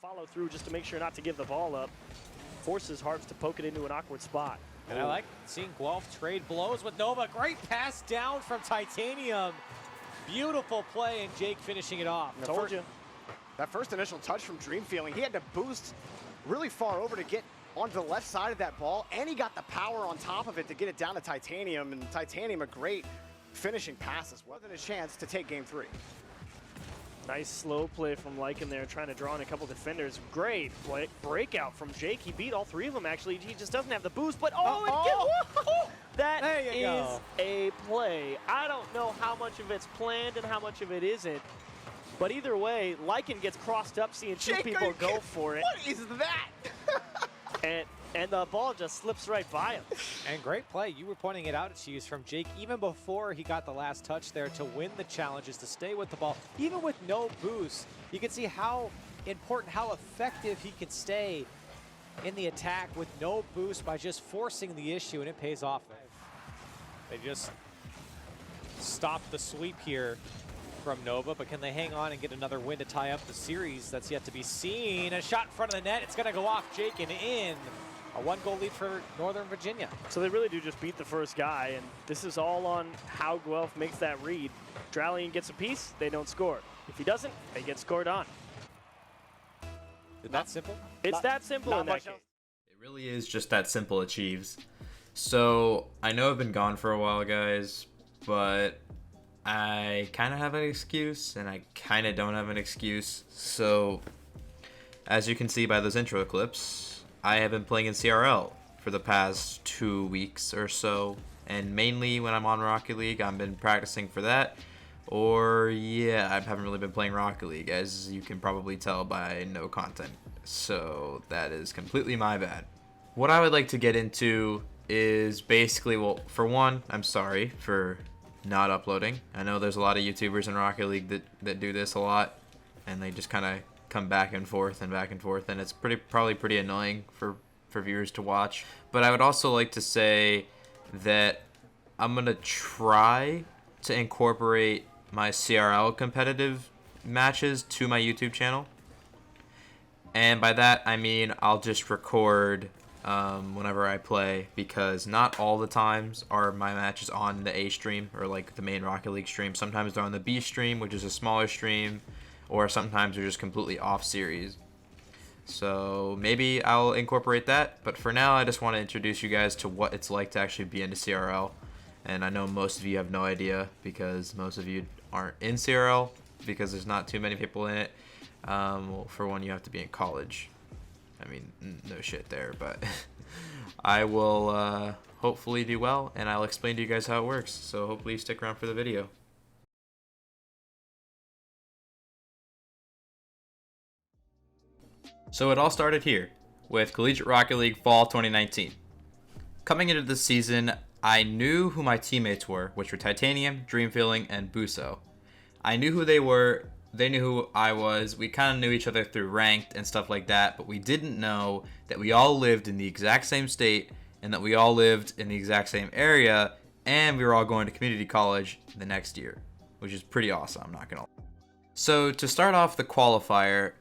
follow through just to make sure not to give the ball up. Forces Harps to poke it into an awkward spot. And I like seeing Guelph trade blows with Nova. Great pass down from Titanium. Beautiful play, and Jake finishing it off. Told you. That first initial touch from Dream Feeling, he had to boost really far over to get onto the left side of that ball, and he got the power on top of it to get it down to Titanium, and Titanium a great finishing pass as well. Wasn't a chance to take game 3. Nice slow play from Lycan there, trying to draw in a couple defenders. Great play, breakout from Jake. He beat all 3 of them, actually. He just doesn't have the boost, but that is a play. I don't know how much of it's planned and how much of it isn't, but either way, Lycan gets crossed up seeing 2 people go for it. What is that? and the ball just slips right by him. And great play. You were pointing it out, Chiefs, from Jake even before he got the last touch there to win the challenges, to stay with the ball. Even with no boost, you can see how important, how effective he can stay in the attack with no boost by just forcing the issue, and it pays off. They just stopped the sweep here from Nova, but can they hang on and get another win to tie up the series? That's yet to be seen. A shot in front of the net. It's going to go off Jake and in. A 1-goal lead for Northern Virginia. So they really do just beat the first guy, and this is all on how Guelph makes that read. Dralian gets a piece, they don't score. If he doesn't, they get scored on. Is that simple? It's that simple in that case. It really is just that simple, Achieves. So I know I've been gone for a while, guys, but I kind of have an excuse, and I kind of don't have an excuse. So, as you can see by those intro clips, I have been playing in CRL for the past 2 weeks or so, and mainly when I'm on Rocket League, I've been practicing for that. Or, yeah, I haven't really been playing Rocket League, as you can probably tell by no content. So, that is completely my bad. What I would like to get into is basically, well, for one, I'm sorry for not uploading. I know there's a lot of YouTubers in Rocket League that do this a lot, and they just kind of come back and forth, and it's probably pretty annoying for viewers to watch. But I would also like to say that I'm gonna try to incorporate my CRL competitive matches to my YouTube channel, and by that I mean I'll just record whenever I play, because not all the times are my matches on the A stream or like the main Rocket League stream. Sometimes they're on the B stream, which is a smaller stream, or sometimes they're just completely off series. So maybe I'll incorporate that, but for now I just want to introduce you guys to what it's like to actually be into CRL. And I know most of you have no idea, because most of you aren't in CRL because there's not too many people in it. Well, for one, you have to be in college. I mean, no shit there, but I will hopefully do well, and I'll explain to you guys how it works. So hopefully you stick around for the video. So it all started here with Collegiate Rocket League Fall 2019. Coming into this season, I knew who my teammates were, which were Titanium, Dream Feeling, and Buso. I knew who they were, they knew who I was, we kind of knew each other through ranked and stuff like that, but we didn't know that we all lived in the exact same state, and that we all lived in the exact same area, and we were all going to community college the next year, which is pretty awesome, I'm not gonna lie. So to start off the qualifier,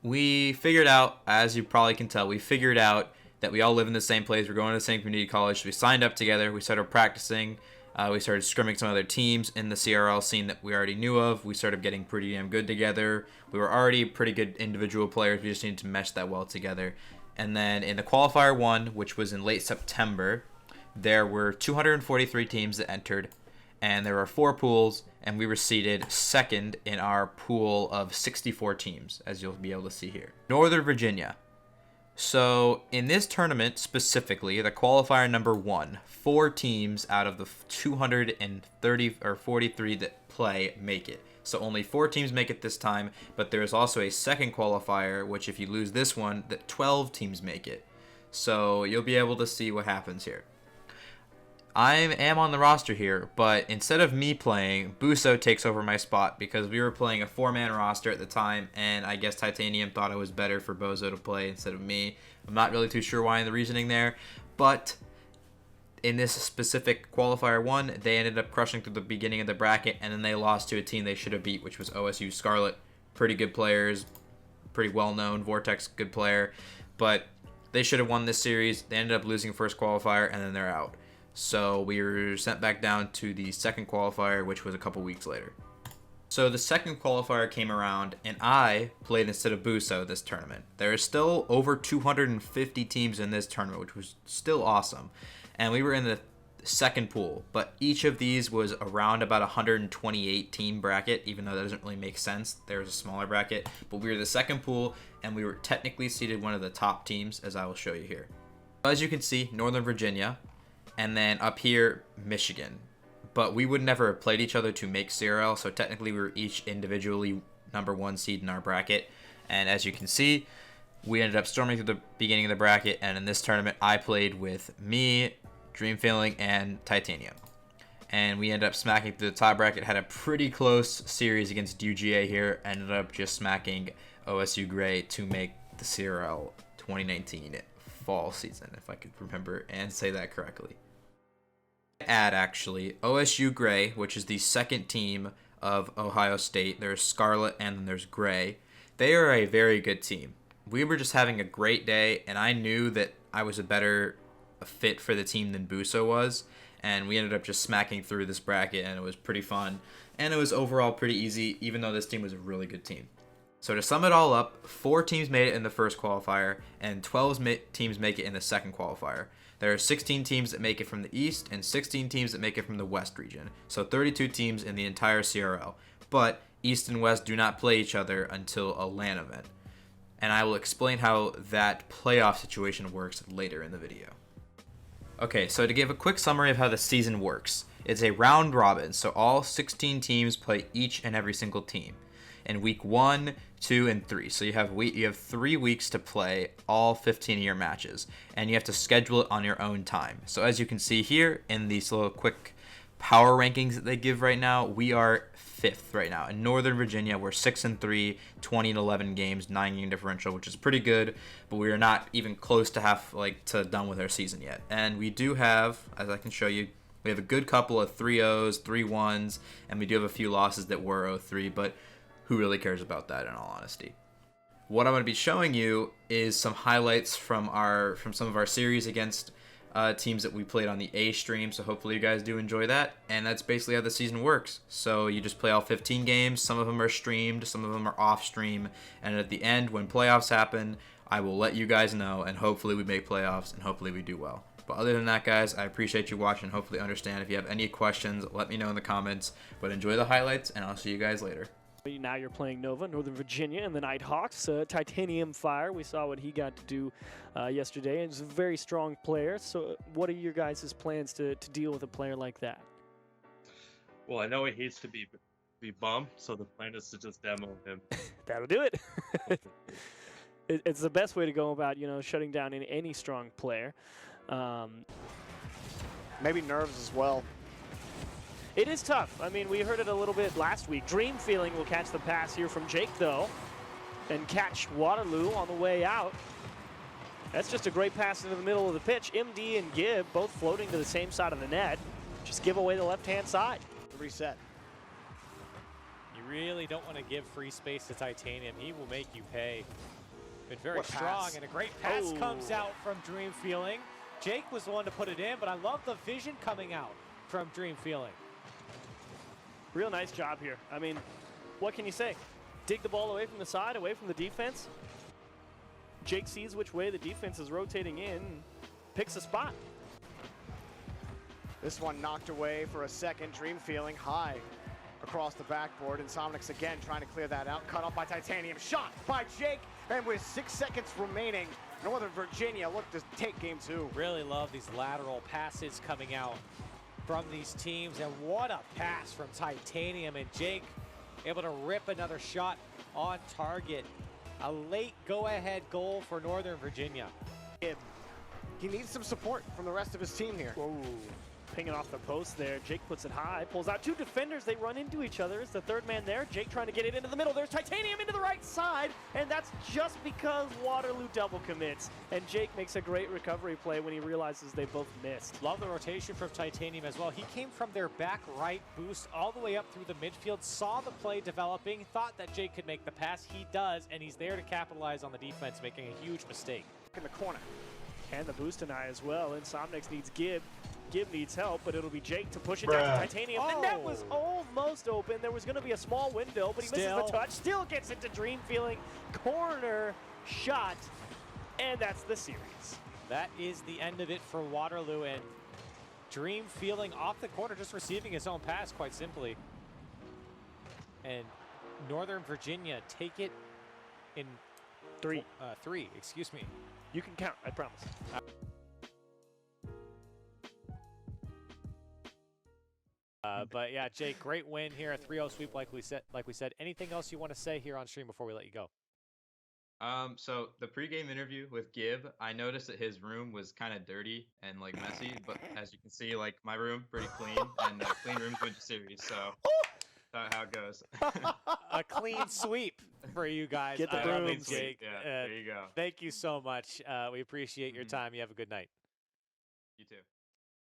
we figured out, as you probably can tell, we figured out that we all live in the same place, we're going to the same community college, so we signed up together, we started practicing, we started scrimming some other teams in the CRL scene that we already knew of, we started getting pretty damn good together, we were already pretty good individual players, we just needed to mesh that well together. And then in the qualifier 1, which was in late September, there were 243 teams that entered, and there were 4 pools, and we were seeded second in our pool of 64 teams, as you'll be able to see here. Northern Virginia. So in this tournament specifically, the qualifier number 1, 4 teams out of the 230 or 43 that play make it. So only 4 teams make it this time, but there is also a second qualifier, which if you lose this one, that 12 teams make it. So you'll be able to see what happens here. I am on the roster here, but instead of me playing, Buso takes over my spot because we were playing a 4-man roster at the time, and I guess Titanium thought it was better for Bozo to play instead of me. I'm not really too sure why in the reasoning there, but in this specific qualifier 1, they ended up crushing through the beginning of the bracket, and then they lost to a team they should have beat, which was OSU Scarlet. Pretty good players, pretty well known. Vortex, good player, but they should have won this series. They ended up losing first qualifier, and then they're out. So we were sent back down to the second qualifier, which was a couple weeks later. So the second qualifier came around, and I played instead of Buso this tournament. There are still over 250 teams in this tournament, which was still awesome. And we were in the second pool, but each of these was around about 128 team bracket, even though that doesn't really make sense. There was a smaller bracket, but we were the second pool, and we were technically seeded one of the top teams, as I will show you here. As you can see, Northern Virginia, and then up here, Michigan. But we would never have played each other to make CRL, so technically we were each individually #1 seed in our bracket. And as you can see, we ended up storming through the beginning of the bracket, and in this tournament, I played with me, Dream Feeling, and Titanium. And we ended up smacking through the top bracket, had a pretty close series against UGA here, ended up just smacking OSU Gray to make the CRL 2019 fall season, if I could remember and say that correctly. Add actually OSU Gray, which is the second team of Ohio State. There's Scarlet and then there's Gray. They are a very good team. We were just having a great day, and I knew that I was a better fit for the team than Buso was, and we ended up just smacking through this bracket, and it was pretty fun, and it was overall pretty easy, even though this team was a really good team. So to sum it all up, 4 teams made it in the first qualifier, and 12 teams make it in the second qualifier. There are 16 teams that make it from the East and 16 teams that make it from the West region. So 32 teams in the entire CRL. But East and West do not play each other until a LAN event. And I will explain how that playoff situation works later in the video. Okay, so to give a quick summary of how the season works. It's a round robin, so all 16 teams play each and every single team in week 1, 2, and 3. So you have 3 weeks to play all 15 of your matches, and you have to schedule it on your own time. So as you can see here in these little quick power rankings that they give right now, we are 5th right now. In Northern Virginia, we're 6-3, 20-11 games, 9-game differential, which is pretty good, but we are not even close to done with our season yet. And we do have, as I can show you, we have a good couple of 3-0s, 3-1s, and we do have a few losses that were 0-3, but who really cares about that, in all honesty? What I'm going to be showing you is some highlights from some of our series against teams that we played on the A stream, so hopefully you guys do enjoy that. And that's basically how the season works. So you just play all 15 games. Some of them are streamed, some of them are off stream, and at the end, when playoffs happen, I will let you guys know, and hopefully we make playoffs, and hopefully we do well. But other than that, guys, I appreciate you watching. Hopefully understand. If you have any questions, let me know in the comments. But enjoy the highlights, and I'll see you guys later. Now you're playing Nova, Northern Virginia, and the Nighthawks. Titanium Fire, we saw what he got to do yesterday, and he's a very strong player. So what are your guys' plans to deal with a player like that? Well, I know he hates to be bummed, so the plan is to just demo him. That'll do it. It's the best way to go about, shutting down any strong player. Maybe nerves as well. It is tough. I mean, we heard it a little bit last week. Dream Feeling will catch the pass here from Jake, though, and catch Waterloo on the way out. That's just a great pass into the middle of the pitch. MD and Gibb both floating to the same side of the net. Just give away the left-hand side. Reset. You really don't want to give free space to Titanium. He will make you pay. Been very What strong, pass? and a great pass Oh. comes out from Dream Feeling. Jake was the one to put it in, but I love the vision coming out from Dream Feeling. Real nice job here. I mean, what can you say? Dig the ball away from the side, away from the defense. Jake sees which way the defense is rotating in, picks a spot. This one knocked away for a second. Dream Feeling high across the backboard. Insomnics again trying to clear that out. Cut off by Titanium. Shot by Jake. And with 6 seconds remaining, Northern Virginia look to take game 2. Really love these lateral passes coming out from these teams, and what a pass from Titanium, and Jake able to rip another shot on target. A late go-ahead goal for Northern Virginia. He needs some support from the rest of his team here. Whoa. pinging off the post there. Jake puts it high, pulls out 2 defenders. They run into each other. Is the third man there? Jake trying to get it into the middle. There's Titanium into the right side, and that's just because Waterloo double commits. And Jake makes a great recovery play when he realizes they both missed. Love the rotation from Titanium as well. He came from their back right boost all the way up through the midfield, saw the play developing, thought that Jake could make the pass. He does, and he's there to capitalize on the defense, making a huge mistake. In the corner. And the boost deny as well. Insomniacs needs Gib. Gib needs help, but it'll be Jake to push it down to Titanium. The net was almost open. There was going to be a small window, but he misses the touch. Still gets into Dream Feeling. Corner shot, and that's the series. That is the end of it for Waterloo, and Dream Feeling off the corner, just receiving his own pass, quite simply. And Northern Virginia take it in 3. 3, excuse me. You can count, I promise. But yeah, Jake, great win here, a 3-0 sweep like we said. Anything else you want to say here on stream before we let you go? So the pregame interview with Gib, I noticed that his room was kind of dirty and like messy, but as you can see, like my room pretty clean, and clean rooms win the series. So that's how it goes. A clean sweep for you guys. Get the I love broom, it, Jake. Yeah, there you go. Thank you so much. We appreciate your time. You have a good night. You too.